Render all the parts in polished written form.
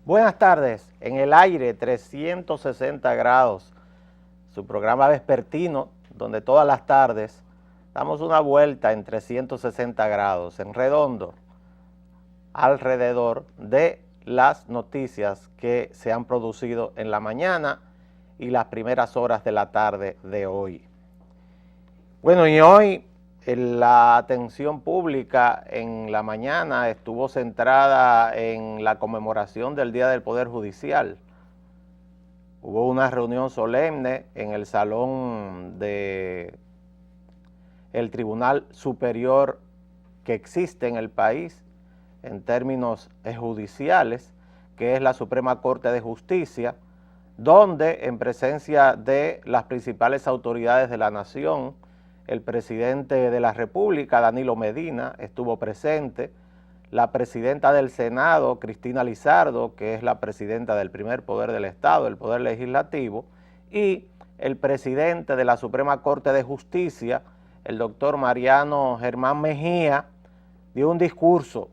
Buenas tardes, en el aire 360 grados, su programa vespertino, donde todas las tardes damos una vuelta en 360 grados, en redondo, alrededor de las noticias que se han producido en la mañana y las primeras horas de la tarde de hoy. Bueno, y hoy la atención pública en la mañana estuvo centrada en la conmemoración del Día del Poder Judicial. Hubo una reunión solemne en el salón del Tribunal Superior que existe en el país en términos judiciales, que es la Suprema Corte de Justicia, donde en presencia de las principales autoridades de la nación, el presidente de la República, Danilo Medina, estuvo presente, la presidenta del Senado, Cristina Lizardo, que es la presidenta del primer poder del Estado, el Poder Legislativo, y el presidente de la Suprema Corte de Justicia, el doctor Mariano Germán Mejía, dio un discurso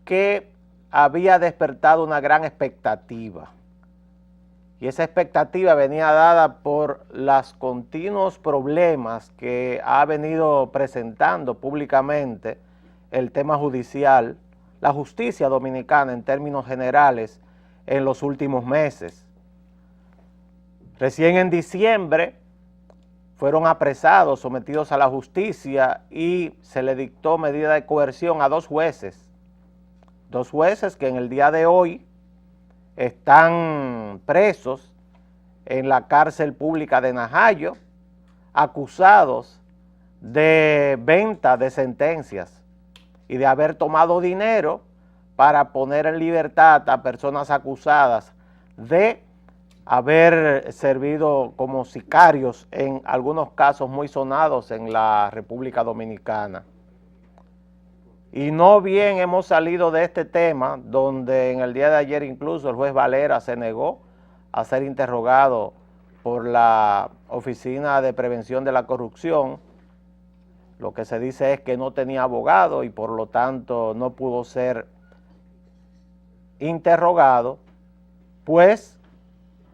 que había despertado una gran expectativa. Y esa expectativa venía dada por los continuos problemas que ha venido presentando públicamente el tema judicial, la justicia dominicana en términos generales en los últimos meses. Recién en diciembre fueron apresados, sometidos a la justicia y se le dictó medida de coerción a dos jueces que en el día de hoy están presos en la cárcel pública de Najayo, acusados de venta de sentencias y de haber tomado dinero para poner en libertad a personas acusadas de haber servido como sicarios en algunos casos muy sonados en la República Dominicana. Y no bien hemos salido de este tema, donde en el día de ayer incluso el juez Valera se negó a ser interrogado por la Oficina de Prevención de la Corrupción. Lo que se dice es que no tenía abogado y por lo tanto no pudo ser interrogado, pues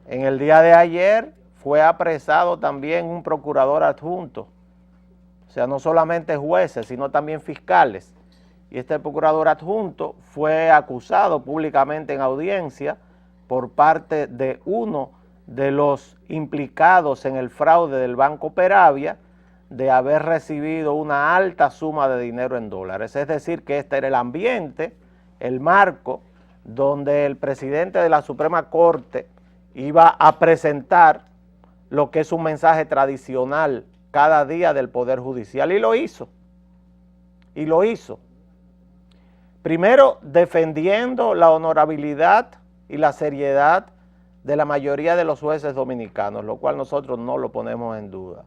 en el día de ayer fue apresado también un procurador adjunto, o sea, no solamente jueces, sino también fiscales. Y este procurador adjunto fue acusado públicamente en audiencia por parte de uno de los implicados en el fraude del Banco Peravia de haber recibido una alta suma de dinero en dólares. Es decir, que este era el ambiente, el marco, donde el presidente de la Suprema Corte iba a presentar lo que es un mensaje tradicional cada día del Poder Judicial, y lo hizo. Primero, defendiendo la honorabilidad y la seriedad de la mayoría de los jueces dominicanos, lo cual nosotros no lo ponemos en duda.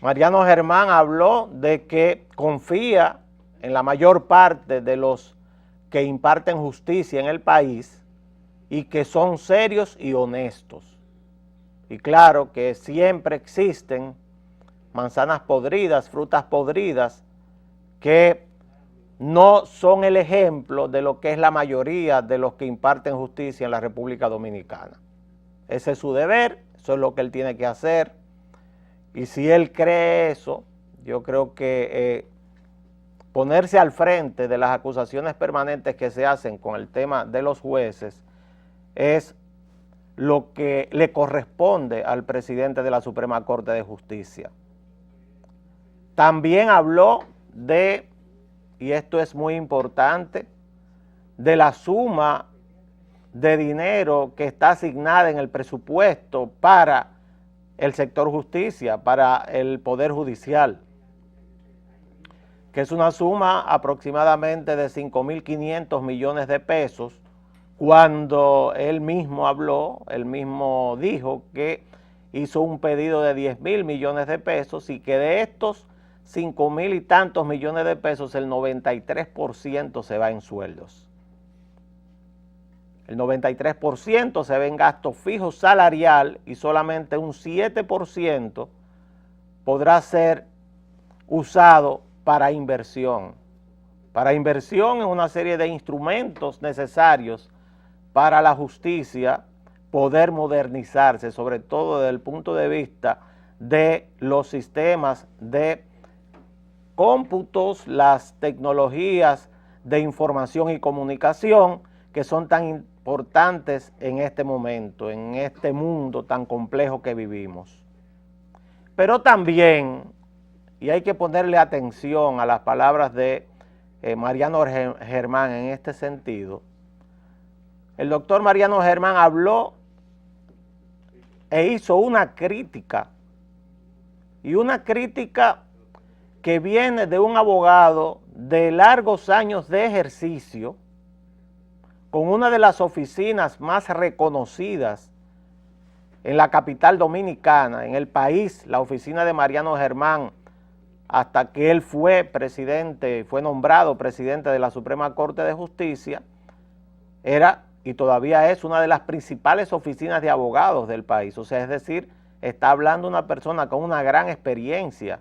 Mariano Germán habló de que confía en la mayor parte de los que imparten justicia en el país y que son serios y honestos. Y claro que siempre existen manzanas podridas, frutas podridas, que no son el ejemplo de lo que es la mayoría de los que imparten justicia en la República Dominicana. Ese es su deber, eso es lo que él tiene que hacer, y si él cree eso, yo creo que ponerse al frente de las acusaciones permanentes que se hacen con el tema de los jueces es lo que le corresponde al presidente de la Suprema Corte de Justicia. También habló de, y esto es muy importante, de la suma de dinero que está asignada en el presupuesto para el sector justicia, para el Poder Judicial, que es una suma aproximadamente de 5.500 millones de pesos, cuando él mismo habló, él mismo dijo que hizo un pedido de 10.000 millones de pesos y que de estos 5.000 y tantos millones de pesos, el 93% se va en sueldos. El 93% se ve en gasto fijo salarial y solamente un 7% podrá ser usado para inversión. para inversión en una serie de instrumentos necesarios para la justicia poder modernizarse, sobre todo desde el punto de vista de los sistemas de cómputos, las tecnologías de información y comunicación que son tan importantes en este momento, en este mundo tan complejo que vivimos. Pero también, y hay que ponerle atención a las palabras de Mariano Germán en este sentido, el doctor Mariano Germán habló e hizo una crítica, y una crítica que viene de un abogado de largos años de ejercicio, con una de las oficinas más reconocidas en la capital dominicana, en el país, la oficina de Mariano Germán, hasta que él fue presidente, fue nombrado presidente de la Suprema Corte de Justicia, era y todavía es una de las principales oficinas de abogados del país. O sea, es decir, está hablando una persona con una gran experiencia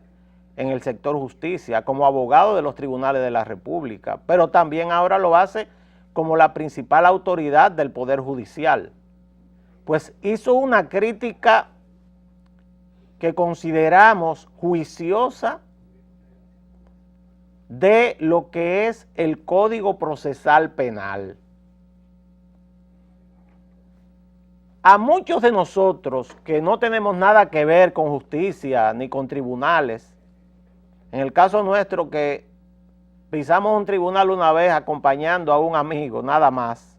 en el sector justicia, como abogado de los tribunales de la República, pero también ahora lo hace como la principal autoridad del Poder Judicial. Pues hizo una crítica que consideramos juiciosa de lo que es el Código Procesal Penal. A muchos de nosotros que no tenemos nada que ver con justicia ni con tribunales, en el caso nuestro que pisamos un tribunal una vez acompañando a un amigo, nada más,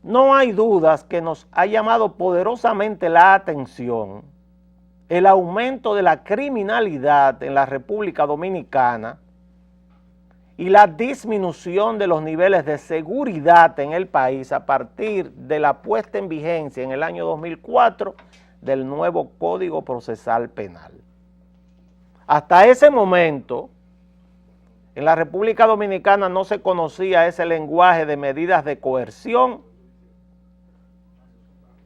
no hay dudas que nos ha llamado poderosamente la atención el aumento de la criminalidad en la República Dominicana y la disminución de los niveles de seguridad en el país a partir de la puesta en vigencia en el año 2004 del nuevo Código Procesal Penal. Hasta ese momento, en la República Dominicana no se conocía ese lenguaje de medidas de coerción,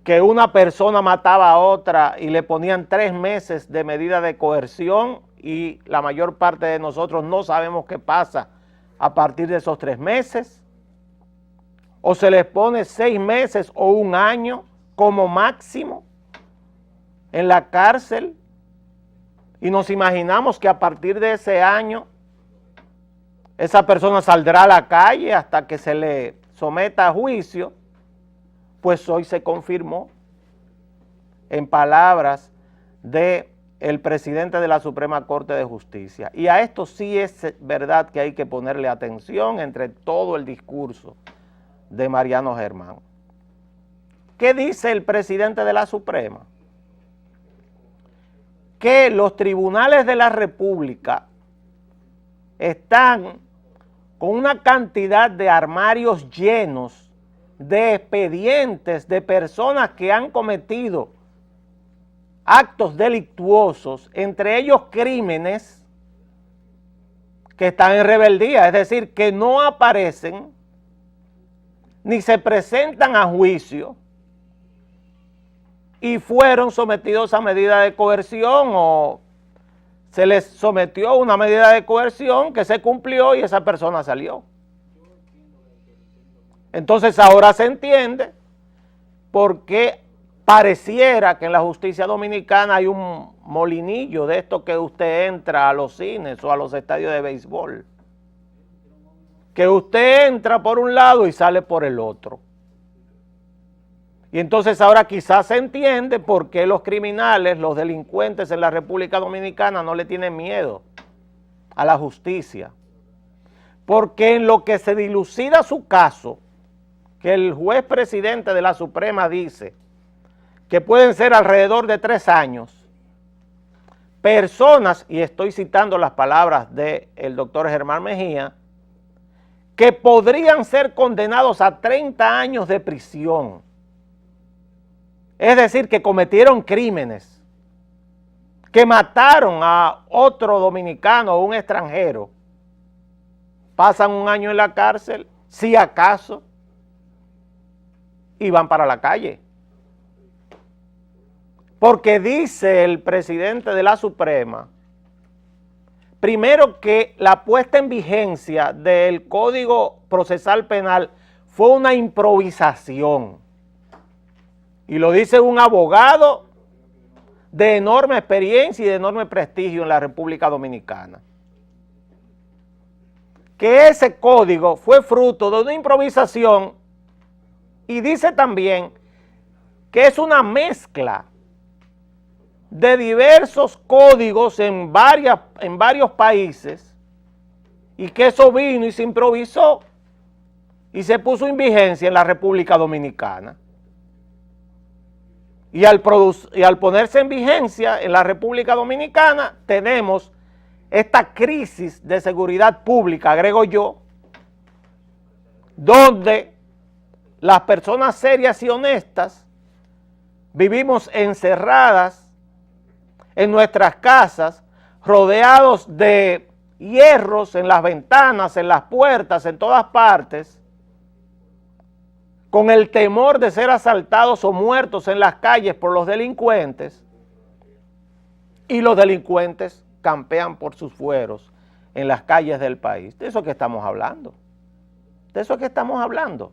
que una persona mataba a otra y le ponían 3 meses de medida de coerción y la mayor parte de nosotros no sabemos qué pasa a partir de esos 3 meses, o se les pone 6 meses o 1 año como máximo en la cárcel, y nos imaginamos que a partir de ese año esa persona saldrá a la calle hasta que se le someta a juicio. Pues hoy se confirmó en palabras del presidente de la Suprema Corte de Justicia. Y a esto sí es verdad que hay que ponerle atención entre todo el discurso de Mariano Germán. ¿Qué dice el presidente de la Suprema? Que los tribunales de la República están con una cantidad de armarios llenos de expedientes de personas que han cometido actos delictuosos, entre ellos crímenes que están en rebeldía, es decir, que no aparecen ni se presentan a juicio y fueron sometidos a medida de coerción o se les sometió a una medida de coerción que se cumplió y esa persona salió. Entonces ahora se entiende por qué pareciera que en la justicia dominicana hay un molinillo de esto que usted entra a los cines o a los estadios de béisbol. Que usted entra por un lado y sale por el otro. Y entonces ahora quizás se entiende por qué los criminales, los delincuentes en la República Dominicana no le tienen miedo a la justicia. Porque en lo que se dilucida su caso, que el juez presidente de la Suprema dice que pueden ser alrededor de 3 años, personas, y estoy citando las palabras del doctor Germán Mejía, que podrían ser condenados a 30 años de prisión. Es decir, que cometieron crímenes, que mataron a otro dominicano o un extranjero, pasan 1 año en la cárcel, si acaso, y van para la calle. Porque dice el presidente de la Suprema, primero que la puesta en vigencia del Código Procesal Penal fue una improvisación. Y lo dice un abogado de enorme experiencia y de enorme prestigio en la República Dominicana. Que ese código fue fruto de una improvisación y dice también que es una mezcla de diversos códigos en varios países y que eso vino y se improvisó y se puso en vigencia en la República Dominicana. Y al ponerse en vigencia en la República Dominicana tenemos esta crisis de seguridad pública, agrego yo, donde las personas serias y honestas vivimos encerradas en nuestras casas, rodeados de hierros en las ventanas, en las puertas, en todas partes, con el temor de ser asaltados o muertos en las calles por los delincuentes, y los delincuentes campean por sus fueros en las calles del país. De eso que estamos hablando. De eso que estamos hablando.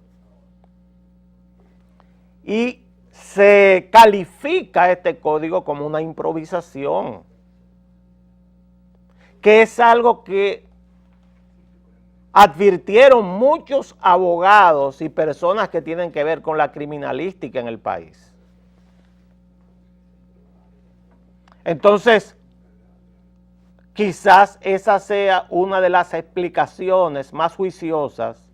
Y se califica este código como una improvisación, que es algo que advirtieron muchos abogados y personas que tienen que ver con la criminalística en el país. Entonces, quizás esa sea una de las explicaciones más juiciosas,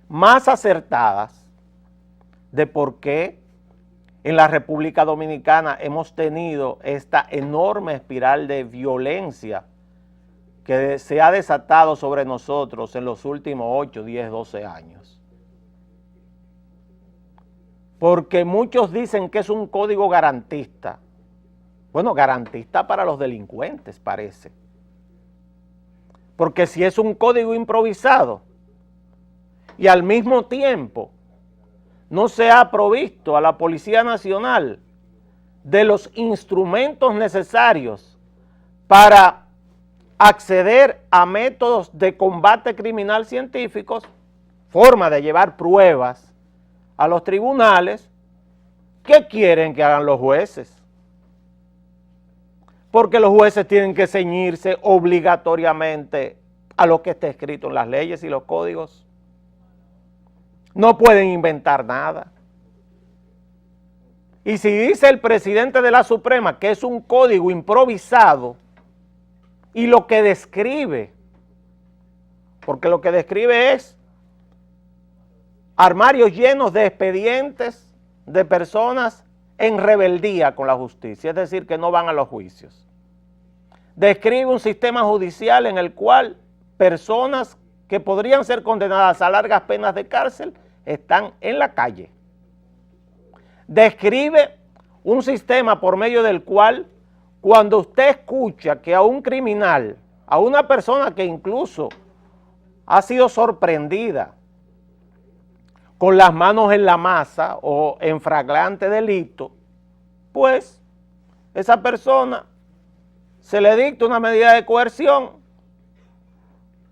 más acertadas, de por qué en la República Dominicana hemos tenido esta enorme espiral de violencia que se ha desatado sobre nosotros en los últimos 8, 10, 12 años. Porque muchos dicen que es un código garantista. Bueno, garantista para los delincuentes, parece. Porque si es un código improvisado y al mismo tiempo no se ha provisto a la Policía Nacional de los instrumentos necesarios para acceder a métodos de combate criminal científicos, forma de llevar pruebas a los tribunales, ¿qué quieren que hagan los jueces? Porque los jueces tienen que ceñirse obligatoriamente a lo que está escrito en las leyes y los códigos. No pueden inventar nada. Y si dice el presidente de la Suprema que es un código improvisado, y lo que describe, porque lo que describe es armarios llenos de expedientes de personas en rebeldía con la justicia, es decir, que no van a los juicios. Describe un sistema judicial en el cual personas que podrían ser condenadas a largas penas de cárcel están en la calle. Describe un sistema por medio del cual cuando usted escucha que a un criminal, a una persona que incluso ha sido sorprendida con las manos en la masa o en flagrante delito, pues esa persona se le dicta una medida de coerción.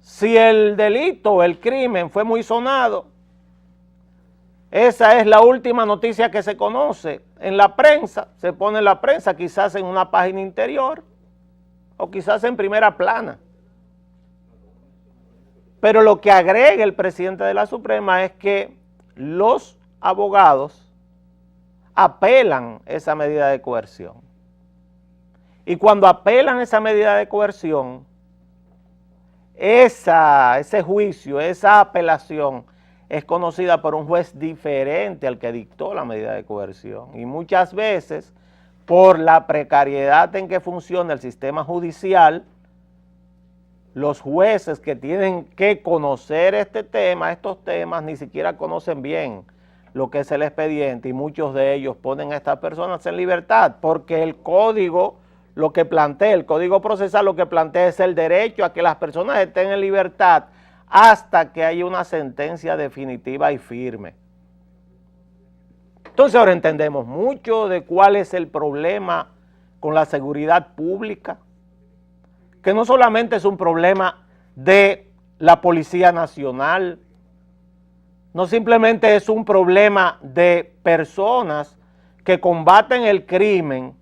Si el delito o el crimen fue muy sonado, esa es la última noticia que se conoce en la prensa, se pone en la prensa, quizás en una página interior o quizás en primera plana. Pero lo que agrega el presidente de la Suprema es que los abogados apelan esa medida de coerción. Y cuando apelan esa medida de coerción, ese juicio, esa apelación es conocida por un juez diferente al que dictó la medida de coerción. Y muchas veces, por la precariedad en que funciona el sistema judicial, los jueces que tienen que conocer estos temas, ni siquiera conocen bien lo que es el expediente, y muchos de ellos ponen a estas personas en libertad, porque el código, lo que plantea, el Código Procesal lo que plantea es el derecho a que las personas estén en libertad hasta que haya una sentencia definitiva y firme. Entonces ahora entendemos mucho de cuál es el problema con la seguridad pública, que no solamente es un problema de la Policía Nacional, no simplemente es un problema de personas que combaten el crimen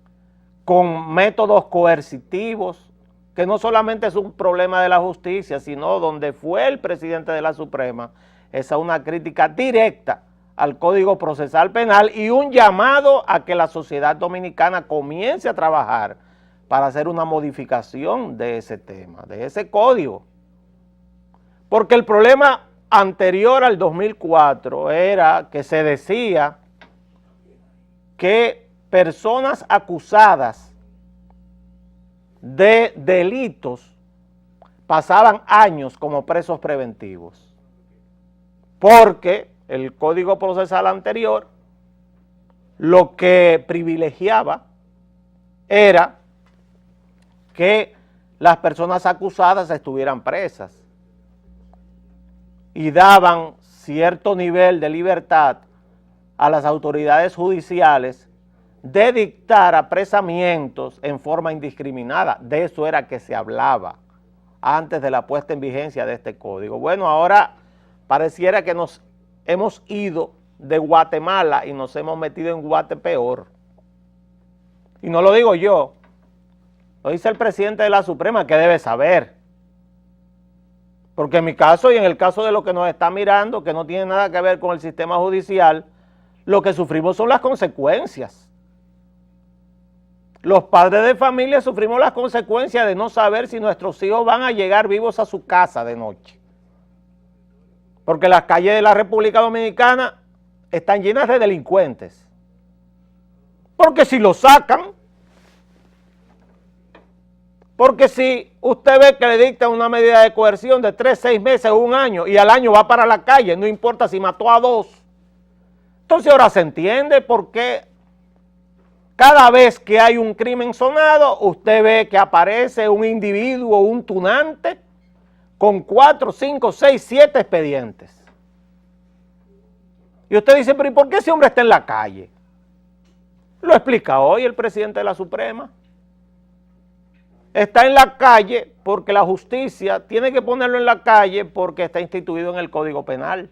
con métodos coercitivos, que no solamente es un problema de la justicia, sino donde fue el presidente de la Suprema, esa es una crítica directa al Código Procesal Penal y un llamado a que la sociedad dominicana comience a trabajar para hacer una modificación de ese tema, de ese código. Porque el problema anterior al 2004 era que se decía que personas acusadas de delitos pasaban años como presos preventivos, porque el Código Procesal anterior lo que privilegiaba era que las personas acusadas estuvieran presas y daban cierto nivel de libertad a las autoridades judiciales de dictar apresamientos en forma indiscriminada. De eso era que se hablaba antes de la puesta en vigencia de este código. Bueno, ahora pareciera que nos hemos ido de Guatemala y nos hemos metido en Guate peor. Y no lo digo yo, lo dice el presidente de la Suprema, que debe saber. Porque en mi caso y en el caso de los que nos están mirando, que no tiene nada que ver con el sistema judicial, lo que sufrimos son las consecuencias. Los padres de familia sufrimos las consecuencias de no saber si nuestros hijos van a llegar vivos a su casa de noche. Porque las calles de la República Dominicana están llenas de delincuentes. Porque si lo sacan, porque si usted ve que le dictan una medida de coerción de 3, 6 meses o un año y al año va para la calle, no importa si mató a 2. Entonces ahora se entiende por qué cada vez que hay un crimen sonado, usted ve que aparece un individuo, un tunante, con 4, 5, 6, 7 expedientes. Y usted dice, pero ¿y por qué ese hombre está en la calle? Lo explica hoy el presidente de la Suprema. Está en la calle porque la justicia tiene que ponerlo en la calle porque está instituido en el Código Penal.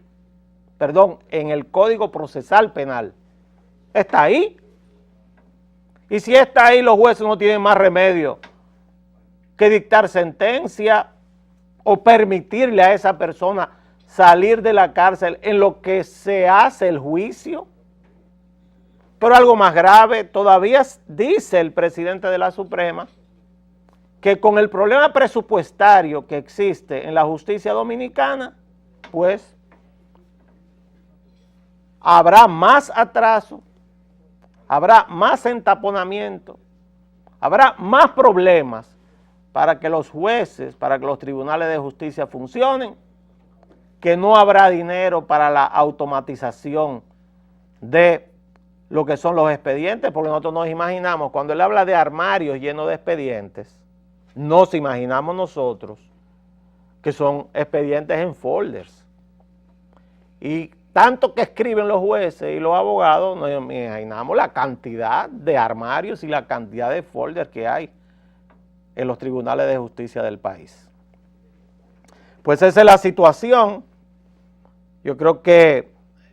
Perdón, en el Código Procesal Penal. Está ahí. Y si está ahí, los jueces no tienen más remedio que dictar sentencia o permitirle a esa persona salir de la cárcel en lo que se hace el juicio. Pero algo más grave, todavía dice el presidente de la Suprema que con el problema presupuestario que existe en la justicia dominicana, pues habrá más atraso, habrá más entaponamiento, habrá más problemas para que los jueces, para que los tribunales de justicia funcionen, que no habrá dinero para la automatización de lo que son los expedientes, porque nosotros nos imaginamos, cuando él habla de armarios llenos de expedientes, nos imaginamos nosotros que son expedientes en folders. Y tanto que escriben los jueces y los abogados, nos imaginamos la cantidad de armarios y la cantidad de folders que hay en los tribunales de justicia del país. Pues esa es la situación. Yo creo que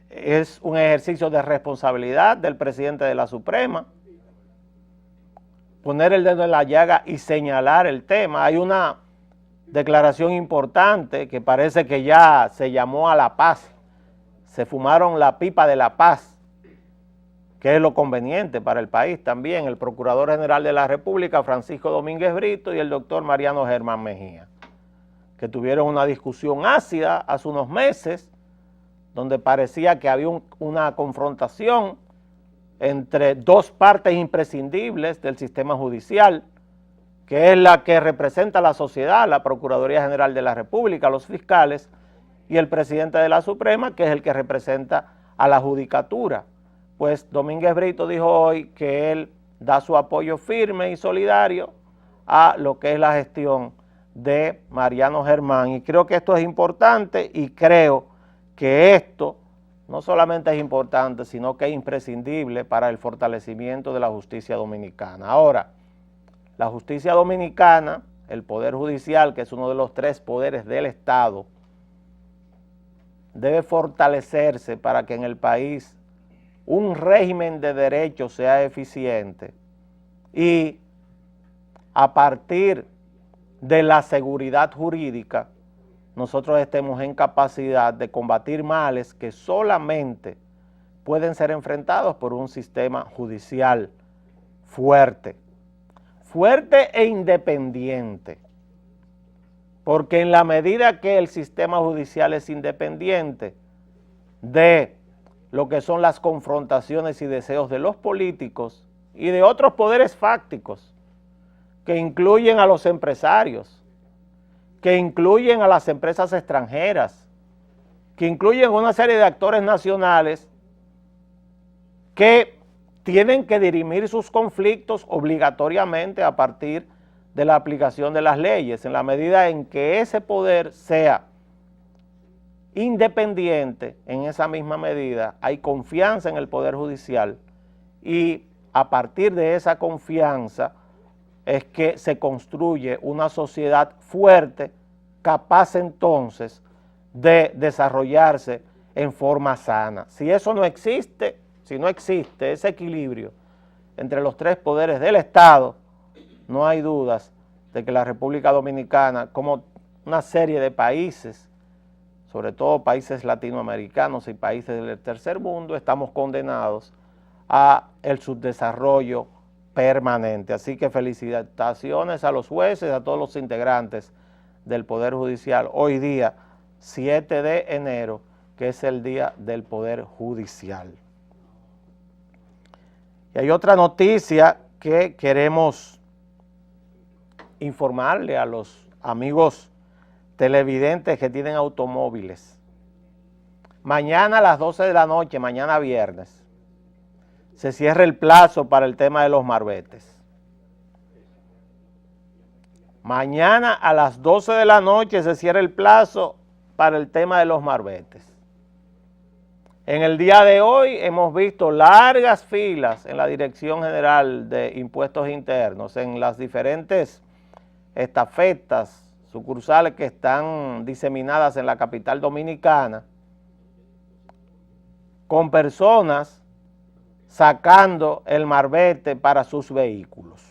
es un ejercicio de responsabilidad del presidente de la Suprema poner el dedo en la llaga y señalar el tema. Hay una declaración importante que parece que ya se llamó a la paz. Se fumaron la pipa de la paz, que es lo conveniente para el país también. El Procurador General de la República, Francisco Domínguez Brito, y el doctor Mariano Germán Mejía, que tuvieron una discusión ácida hace unos meses, donde parecía que había una confrontación entre dos partes imprescindibles del sistema judicial, que es la que representa a la sociedad, la Procuraduría General de la República, los fiscales, y el presidente de la Suprema, que es el que representa a la judicatura. Pues Domínguez Brito dijo hoy que él da su apoyo firme y solidario a lo que es la gestión de Mariano Germán, y creo que esto es importante, y creo que esto no solamente es importante, sino que es imprescindible para el fortalecimiento de la justicia dominicana. Ahora, la justicia dominicana el Poder Judicial, que es uno de los 3 poderes del Estado, debe fortalecerse para que en el país un régimen de derechos sea eficiente y a partir de la seguridad jurídica nosotros estemos en capacidad de combatir males que solamente pueden ser enfrentados por un sistema judicial fuerte e independiente, porque en la medida que el sistema judicial es independiente de lo que son las confrontaciones y deseos de los políticos y de otros poderes fácticos, que incluyen a los empresarios, que incluyen a las empresas extranjeras, que incluyen una serie de actores nacionales que tienen que dirimir sus conflictos obligatoriamente a partir de la aplicación de las leyes, en la medida en que ese poder sea independiente. En esa misma medida hay confianza en el Poder Judicial y a partir de esa confianza es que se construye una sociedad fuerte, capaz entonces de desarrollarse en forma sana. Si eso no existe, si no existe ese equilibrio entre los 3 poderes del Estado, no hay dudas de que la República Dominicana, como una serie de países, sobre todo países latinoamericanos y países del tercer mundo, estamos condenados a el subdesarrollo permanente. Así que felicitaciones a los jueces, a todos los integrantes del Poder Judicial. Hoy día, 7 de enero, que es el Día del Poder Judicial. Y hay otra noticia que queremos informarle a los amigos televidentes que tienen automóviles. Mañana a las 12 de la noche, mañana viernes, se cierra el plazo para el tema de los marbetes. Mañana a las 12 de la noche se cierra el plazo para el tema de los marbetes. En el día de hoy hemos visto largas filas en la Dirección General de Impuestos Internos, en las diferentes estafetas, sucursales que están diseminadas en la capital dominicana, con personas sacando el marbete para sus vehículos.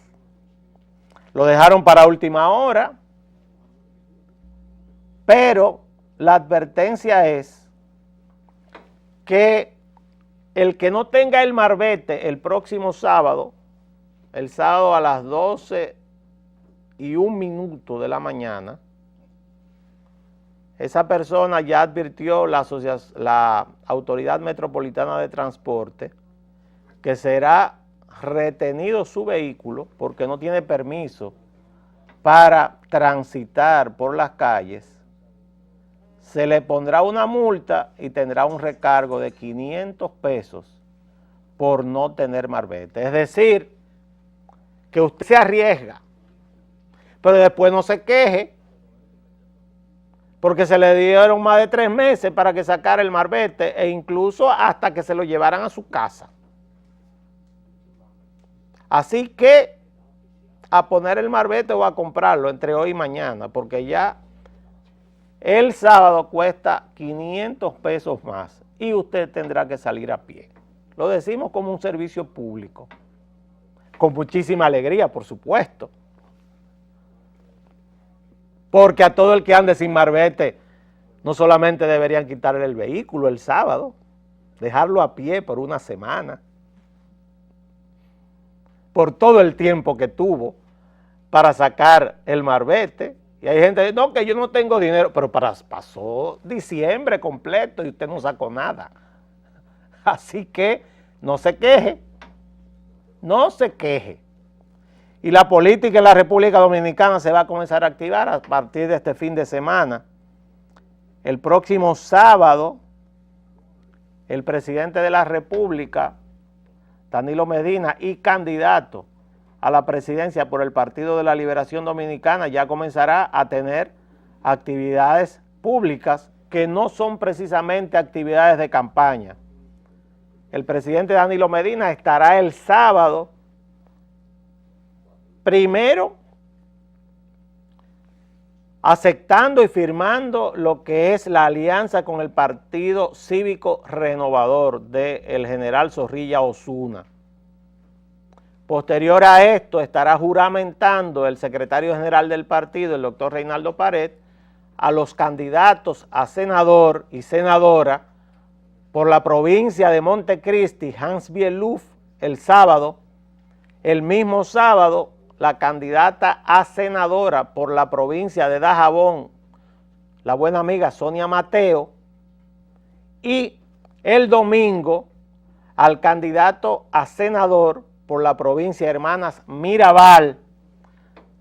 Lo dejaron para última hora, pero la advertencia es que el que no tenga el marbete el próximo sábado, el sábado a las 12:01 de la mañana, esa persona ya advirtió la Autoridad Metropolitana de Transporte que será retenido su vehículo porque no tiene permiso para transitar por las calles. Se le pondrá una multa y tendrá un recargo de 500 pesos por no tener marbete. Es decir, que usted se arriesga, pero después no se queje, porque se le dieron más de 3 meses para que sacara el marbete e incluso hasta que se lo llevaran a su casa. Así que a poner el marbete o a comprarlo entre hoy y mañana, porque ya el sábado cuesta 500 pesos más y usted tendrá que salir a pie. Lo decimos como un servicio público, con muchísima alegría, por supuesto. Porque a todo el que ande sin marbete, no solamente deberían quitarle el vehículo el sábado, dejarlo a pie por una semana, por todo el tiempo que tuvo para sacar el marbete. Y hay gente que dice, no, que yo no tengo dinero, pero pasó diciembre completo y usted no sacó nada. Así que no se queje, no se queje. Y la política en la República Dominicana se va a comenzar a activar a partir de este fin de semana. El próximo sábado, el presidente de la República, Danilo Medina, y candidato a la presidencia por el Partido de la Liberación Dominicana, ya comenzará a tener actividades públicas que no son precisamente actividades de campaña. El presidente Danilo Medina estará el sábado primero aceptando y firmando lo que es la alianza con el Partido Cívico Renovador del general Zorrilla Osuna. Posterior a esto estará juramentando el secretario general del partido, el doctor Reinaldo Pared, a los candidatos a senador y senadora por la provincia de Montecristi, Hans Bieluff, el sábado. El mismo sábado, la candidata a senadora por la provincia de Dajabón, la buena amiga Sonia Mateo, y el domingo al candidato a senador por la provincia de Hermanas Mirabal,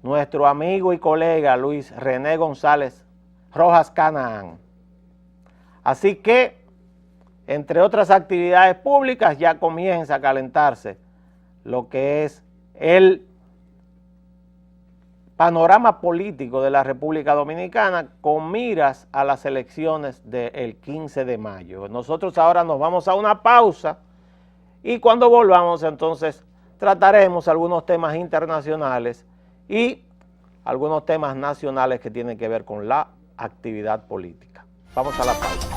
nuestro amigo y colega Luis René González Rojas Canaán. Así que, entre otras actividades públicas, ya comienza a calentarse lo que es el panorama político de la República Dominicana con miras a las elecciones del 15 de mayo. Nosotros ahora nos vamos a una pausa y cuando volvamos entonces trataremos algunos temas internacionales y algunos temas nacionales que tienen que ver con la actividad política. Vamos a la pausa.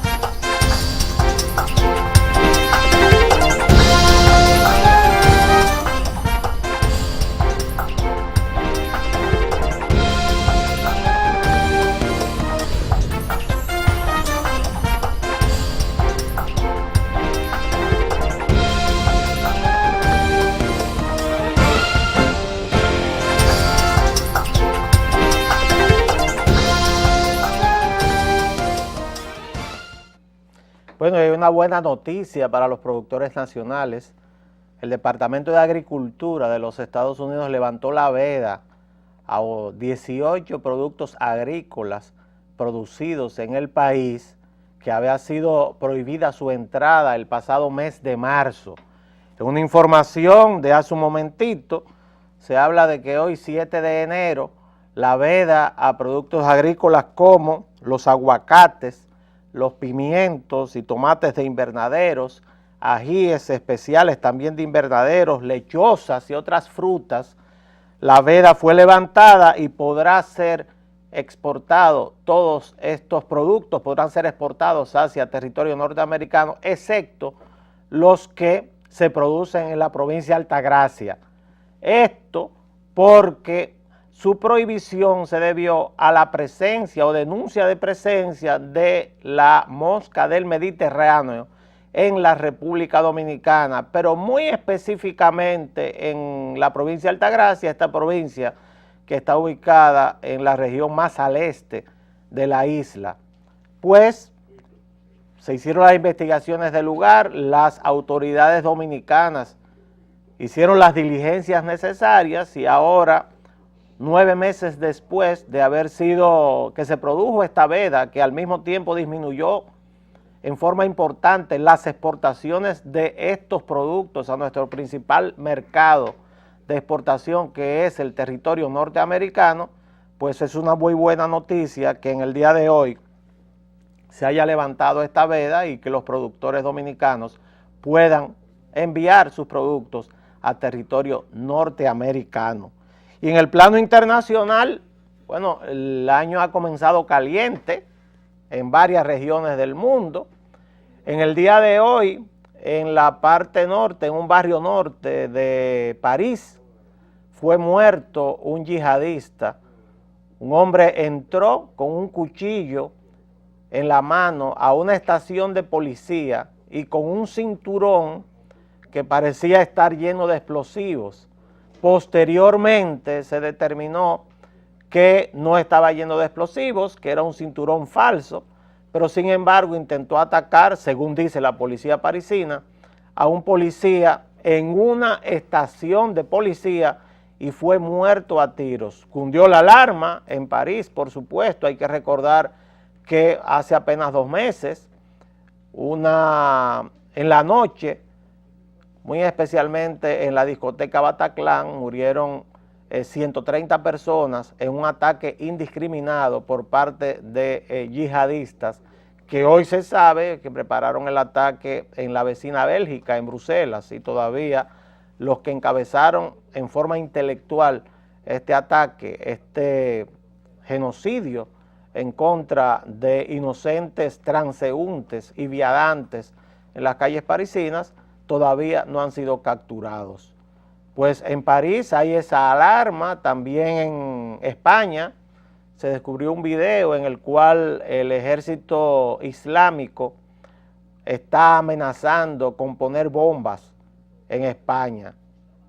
Bueno, hay una buena noticia para los productores nacionales. El Departamento de Agricultura de los Estados Unidos levantó la veda a 18 productos agrícolas producidos en el país que había sido prohibida su entrada el pasado mes de marzo. En una información de hace un momentito, se habla de que hoy, 7 de enero, la veda a productos agrícolas como los aguacates, los pimientos y tomates de invernaderos, ajíes especiales también de invernaderos, lechosas y otras frutas, la veda fue levantada y podrá ser exportado, todos estos productos podrán ser exportados hacia territorio norteamericano, excepto los que se producen en la provincia de Altagracia. Esto porque su prohibición se debió a la presencia o denuncia de presencia de la mosca del Mediterráneo en la República Dominicana, pero muy específicamente en la provincia de Altagracia, esta provincia que está ubicada en la región más al este de la isla. Pues se hicieron las investigaciones del lugar, las autoridades dominicanas hicieron las diligencias necesarias y ahora, 9 meses después de haber sido, que se produjo esta veda, que al mismo tiempo disminuyó en forma importante las exportaciones de estos productos a nuestro principal mercado de exportación, que es el territorio norteamericano, pues es una muy buena noticia que en el día de hoy se haya levantado esta veda y que los productores dominicanos puedan enviar sus productos a territorio norteamericano. Y en el plano internacional, bueno, el año ha comenzado caliente en varias regiones del mundo. En el día de hoy, en la parte norte, en un barrio norte de París, fue muerto un yihadista. Un hombre entró con un cuchillo en la mano a una estación de policía y con un cinturón que parecía estar lleno de explosivos. Posteriormente se determinó que no estaba lleno de explosivos, que era un cinturón falso, pero sin embargo intentó atacar, según dice la policía parisina, a un policía en una estación de policía y fue muerto a tiros. Cundió la alarma en París, por supuesto. Hay que recordar que hace apenas 2 meses, en la noche, muy especialmente en la discoteca Bataclan, murieron 130 personas en un ataque indiscriminado por parte de yihadistas que hoy se sabe que prepararon el ataque en la vecina Bélgica, en Bruselas, y todavía los que encabezaron en forma intelectual este ataque, este genocidio en contra de inocentes transeúntes y viandantes en las calles parisinas, todavía no han sido capturados. Pues en París hay esa alarma, también en España se descubrió un video en el cual el ejército islámico está amenazando con poner bombas en España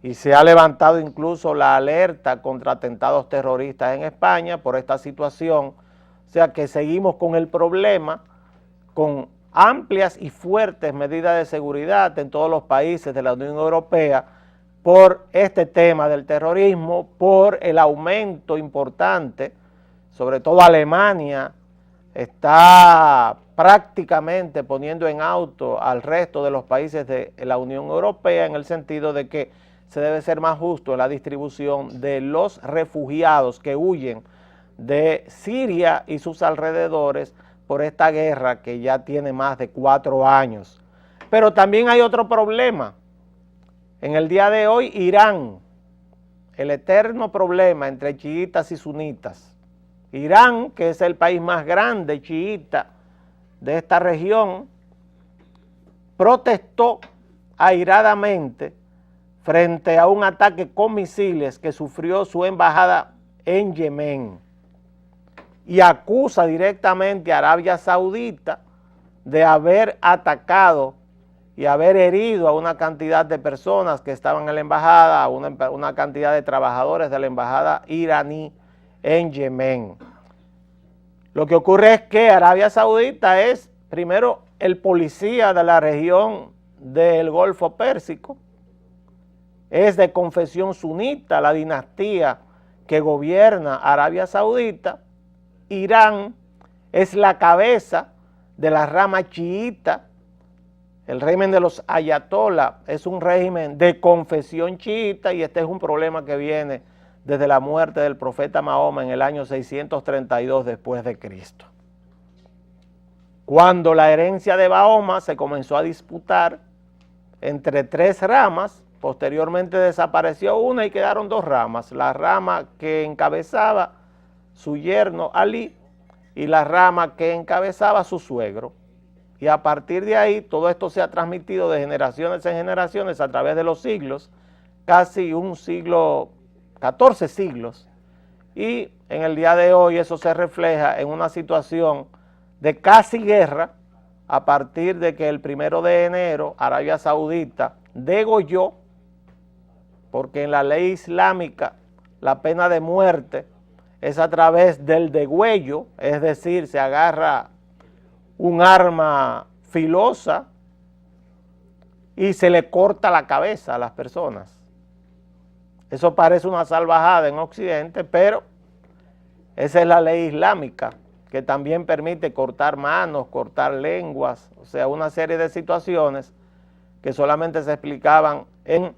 y se ha levantado incluso la alerta contra atentados terroristas en España por esta situación. O sea que seguimos con el problema, con amplias y fuertes medidas de seguridad en todos los países de la Unión Europea por este tema del terrorismo, por el aumento importante, sobre todo Alemania está prácticamente poniendo en auto al resto de los países de la Unión Europea en el sentido de que se debe ser más justo en la distribución de los refugiados que huyen de Siria y sus alrededores por esta guerra que ya tiene más de 4 años. Pero también hay otro problema. En el día de hoy, Irán, el eterno problema entre chiitas y sunitas. Irán, que es el país más grande chiita de esta región, protestó airadamente frente a un ataque con misiles que sufrió su embajada en Yemen y acusa directamente a Arabia Saudita de haber atacado y haber herido a una cantidad de personas que estaban en la embajada, a una cantidad de trabajadores de la embajada iraní en Yemen. Lo que ocurre es que Arabia Saudita es primero el policía de la región del Golfo Pérsico, es de confesión sunita la dinastía que gobierna Arabia Saudita. Irán es la cabeza de la rama chiita. El régimen de los ayatolá es un régimen de confesión chiita y este es un problema que viene desde la muerte del profeta Mahoma en el año 632 después de Cristo. Cuando la herencia de Mahoma se comenzó a disputar entre 3 ramas, posteriormente desapareció una y quedaron 2 ramas, la rama que encabezaba su yerno Ali y la rama que encabezaba su suegro. Y a partir de ahí todo esto se ha transmitido de generaciones en generaciones a través de los siglos, casi un siglo, 14 siglos, y en el día de hoy eso se refleja en una situación de casi guerra a partir de que el 1 de enero Arabia Saudita degolló, porque en la ley islámica la pena de muerte es a través del degüello, es decir, se agarra un arma filosa y se le corta la cabeza a las personas. Eso parece una salvajada en Occidente, pero esa es la ley islámica, que también permite cortar manos, cortar lenguas, o sea, una serie de situaciones que solamente se explicaban en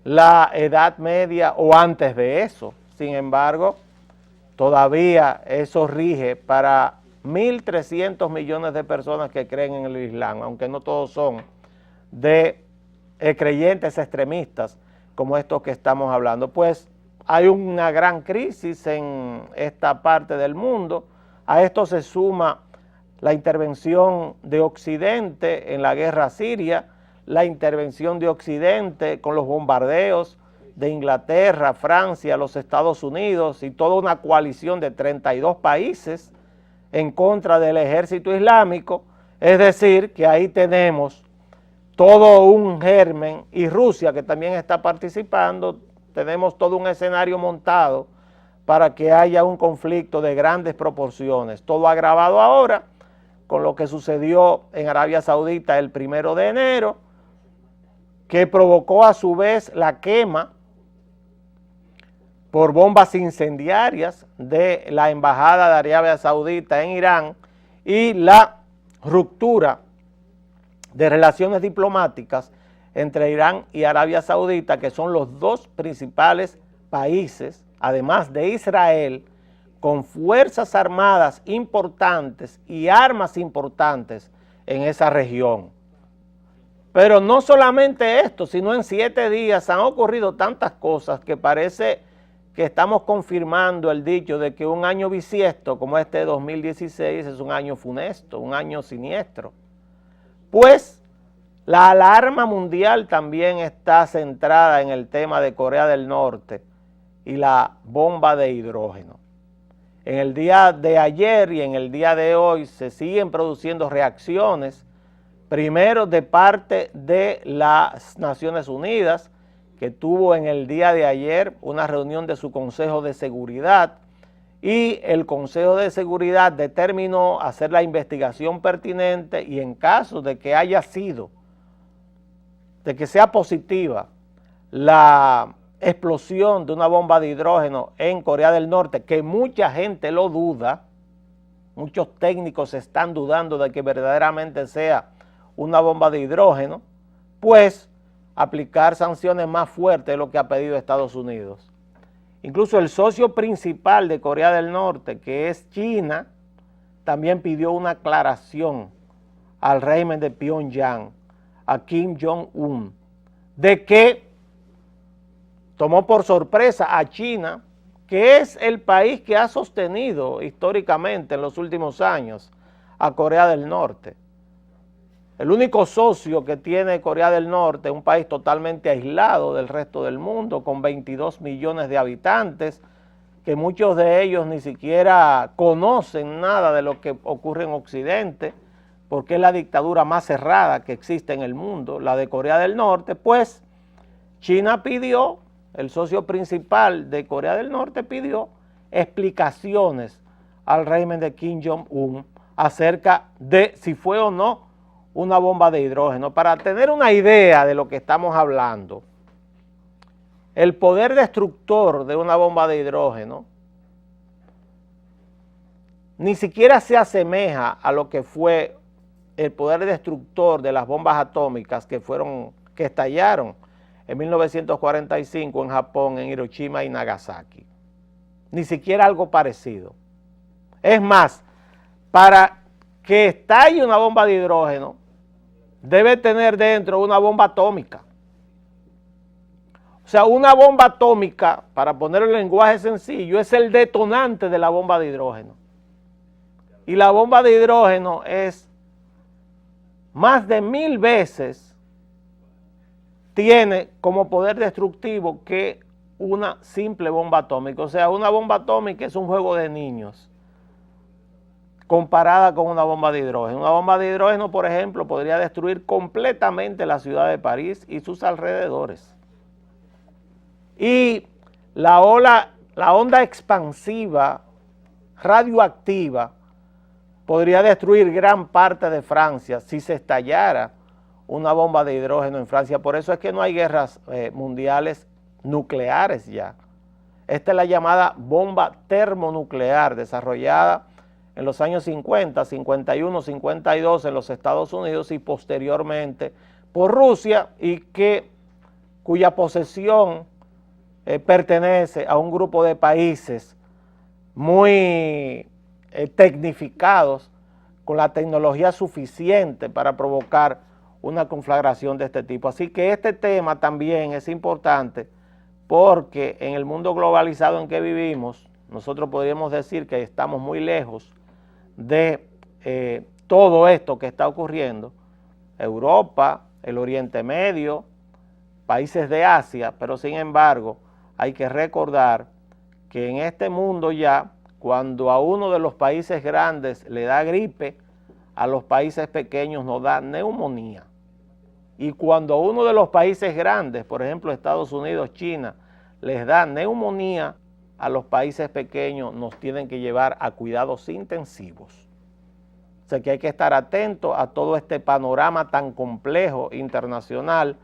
la Edad Media o antes de eso. Sin embargo, todavía eso rige para 1.300 millones de personas que creen en el Islam, aunque no todos son de creyentes extremistas como estos que estamos hablando. Pues hay una gran crisis en esta parte del mundo. A esto se suma la intervención de Occidente en la guerra siria, la intervención de Occidente con los bombardeos de Inglaterra, Francia, los Estados Unidos y toda una coalición de 32 países en contra del ejército islámico. Es decir, que ahí tenemos todo un germen, y Rusia, que también está participando, tenemos todo un escenario montado para que haya un conflicto de grandes proporciones. Todo agravado ahora con lo que sucedió en Arabia Saudita el 1 de enero, que provocó a su vez la quema por bombas incendiarias de la embajada de Arabia Saudita en Irán y la ruptura de relaciones diplomáticas entre Irán y Arabia Saudita, que son los 2 principales países, además de Israel, con fuerzas armadas importantes y armas importantes en esa región. Pero no solamente esto, sino en 7 días han ocurrido tantas cosas que parece que estamos confirmando el dicho de que un año bisiesto como este 2016 es un año funesto, un año siniestro. Pues la alarma mundial también está centrada en el tema de Corea del Norte y la bomba de hidrógeno. En el día de ayer y en el día de hoy se siguen produciendo reacciones, primero de parte de las Naciones Unidas, que tuvo en el día de ayer una reunión de su Consejo de Seguridad, y el Consejo de Seguridad determinó hacer la investigación pertinente y en caso de que haya sido, de que sea positiva la explosión de una bomba de hidrógeno en Corea del Norte, que mucha gente lo duda, muchos técnicos están dudando de que verdaderamente sea una bomba de hidrógeno, pues aplicar sanciones más fuertes de lo que ha pedido Estados Unidos. Incluso el socio principal de Corea del Norte, que es China, también pidió una aclaración al régimen de Pyongyang, a Kim Jong-un, de que tomó por sorpresa a China, que es el país que ha sostenido históricamente en los últimos años a Corea del Norte. El único socio que tiene Corea del Norte, un país totalmente aislado del resto del mundo, con 22 millones de habitantes, que muchos de ellos ni siquiera conocen nada de lo que ocurre en Occidente, porque es la dictadura más cerrada que existe en el mundo, la de Corea del Norte. Pues China pidió, el socio principal de Corea del Norte pidió explicaciones al régimen de Kim Jong-un acerca de si fue o no una bomba de hidrógeno. Para tener una idea de lo que estamos hablando, el poder destructor de una bomba de hidrógeno ni siquiera se asemeja a lo que fue el poder destructor de las bombas atómicas que estallaron en 1945 en Japón, en Hiroshima y Nagasaki. Ni siquiera algo parecido. Es más, para que estalle una bomba de hidrógeno, debe tener dentro una bomba atómica. O sea, una bomba atómica, para ponerlo en lenguaje sencillo, es el detonante de la bomba de hidrógeno. Y la bomba de hidrógeno es más de 1000 veces, tiene como poder destructivo que una simple bomba atómica. O sea, una bomba atómica es un juego de niños comparada con una bomba de hidrógeno. Una bomba de hidrógeno, por ejemplo, podría destruir completamente la ciudad de París y sus alrededores. Y la onda expansiva radioactiva podría destruir gran parte de Francia si se estallara una bomba de hidrógeno en Francia. Por eso es que no hay guerras mundiales nucleares ya. Esta es la llamada bomba termonuclear, desarrollada en los años 50, 51, 52 en los Estados Unidos y posteriormente por Rusia, y cuya posesión pertenece a un grupo de países muy tecnificados, con la tecnología suficiente para provocar una conflagración de este tipo. Así que este tema también es importante porque en el mundo globalizado en que vivimos, nosotros podríamos decir que estamos muy lejos de todo esto que está ocurriendo, Europa, el Oriente Medio, países de Asia, pero sin embargo hay que recordar que en este mundo ya, cuando a uno de los países grandes le da gripe, a los países pequeños nos da neumonía. Y cuando a uno de los países grandes, por ejemplo Estados Unidos, China, les da neumonía, a los países pequeños nos tienen que llevar a cuidados intensivos. O sea que hay que estar atentos a todo este panorama tan complejo internacional,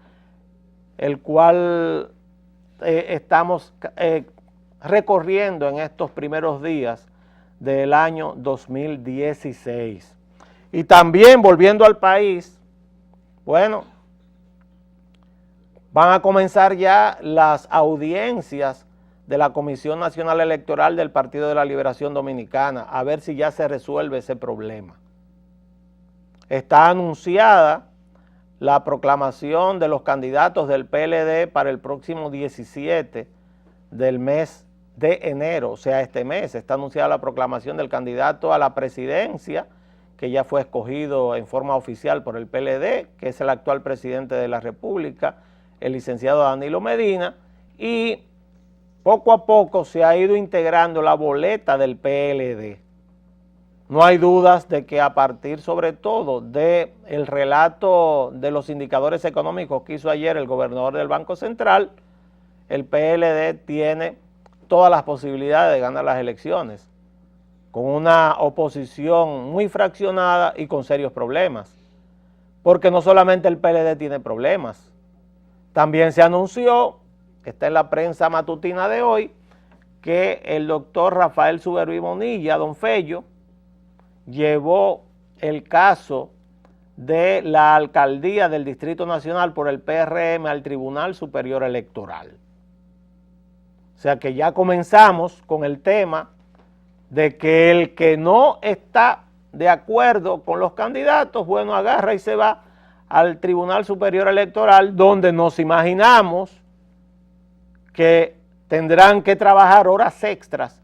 el cual estamos recorriendo en estos primeros días del año 2016. Y también, volviendo al país, bueno, van a comenzar ya las audiencias de la Comisión Nacional Electoral del Partido de la Liberación Dominicana, a ver si ya se resuelve ese problema. Está anunciada la proclamación de los candidatos del PLD para el próximo 17 del mes de enero, o sea, este mes, está anunciada la proclamación del candidato a la presidencia, que ya fue escogido en forma oficial por el PLD, que es el actual presidente de la República, el licenciado Danilo Medina, y poco a poco se ha ido integrando la boleta del PLD. No hay dudas de que a partir sobre todo del relato de los indicadores económicos que hizo ayer el gobernador del Banco Central, el PLD tiene todas las posibilidades de ganar las elecciones, con una oposición muy fraccionada y con serios problemas. Porque no solamente el PLD tiene problemas, también se anunció, está en la prensa matutina de hoy, que el doctor Rafael Zuberbí Bonilla, don Fello, llevó el caso de la alcaldía del Distrito Nacional por el PRM al Tribunal Superior Electoral. O sea que ya comenzamos con el tema de que el que no está de acuerdo con los candidatos, bueno, agarra y se va al Tribunal Superior Electoral, donde nos imaginamos que tendrán que trabajar horas extras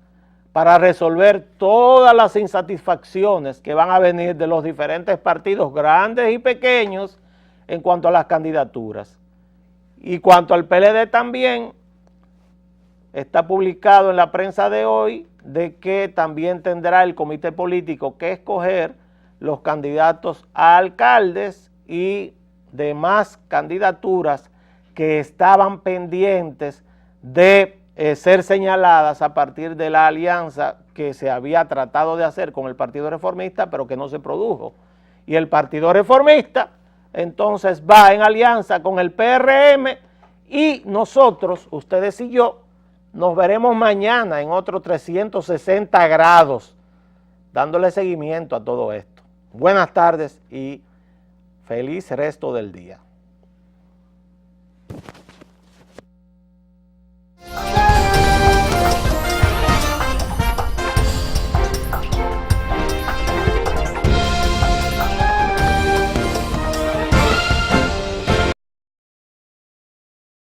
para resolver todas las insatisfacciones que van a venir de los diferentes partidos grandes y pequeños en cuanto a las candidaturas. Y cuanto al PLD también, está publicado en la prensa de hoy de que también tendrá el comité político que escoger los candidatos a alcaldes y demás candidaturas que estaban pendientes de ser señaladas a partir de la alianza que se había tratado de hacer con el Partido Reformista, pero que no se produjo. Y el Partido Reformista entonces va en alianza con el PRM y nosotros, ustedes y yo, nos veremos mañana en otros 360 grados, dándole seguimiento a todo esto. Buenas tardes y feliz resto del día.